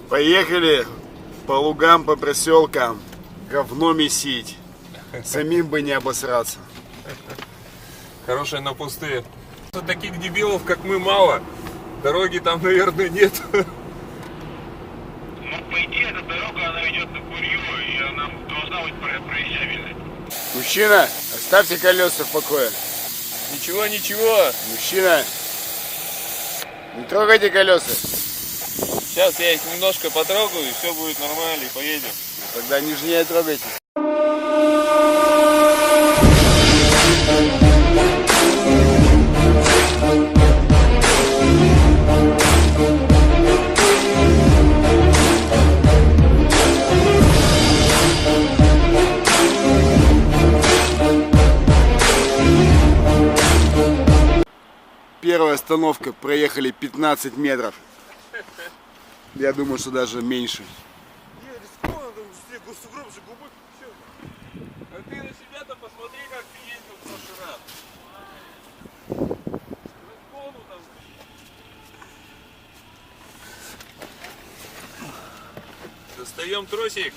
Поехали по лугам, по проселкам, говно месить. Самим бы не обосраться. Хорошие на пустые. Таких дебилов, как мы, мало. Дороги там, наверное, нет. Ну, по идее, эта дорога, она ведет на Курью, и она должна быть проезжабельной. Мужчина, оставьте колеса в покое. Ничего, ничего. Мужчина, не трогайте колеса. Сейчас я их немножко потрогаю, и все будет нормально, и поедем. Тогда нежнее трогайте. Первая остановка, проехали 15 метров. Я думаю, что даже меньше. А ты на себя-то посмотри, как ты ездил в прошлый раз. Достаем тросик.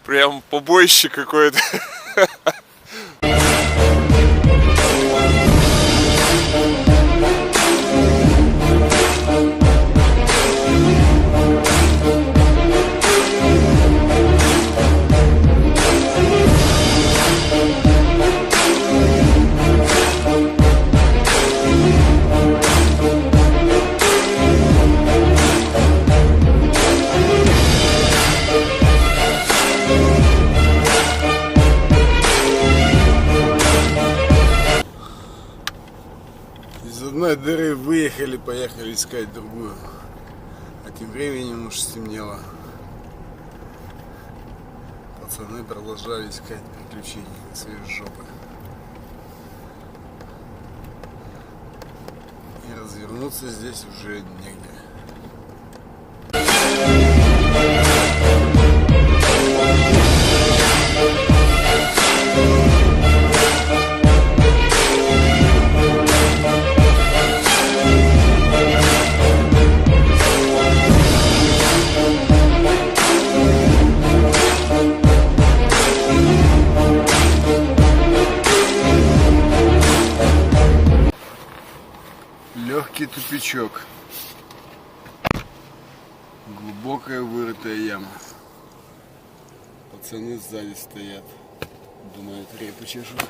Прям побоище какое-то. Из одной дыры выехали, поехали искать другую. А тем временем уж стемнело. Пацаны продолжали искать приключения своей жопы. И развернуться здесь уже негде. Легкий тупичок. Глубокая вырытая яма. Пацаны сзади стоят. Думают, репу чешут.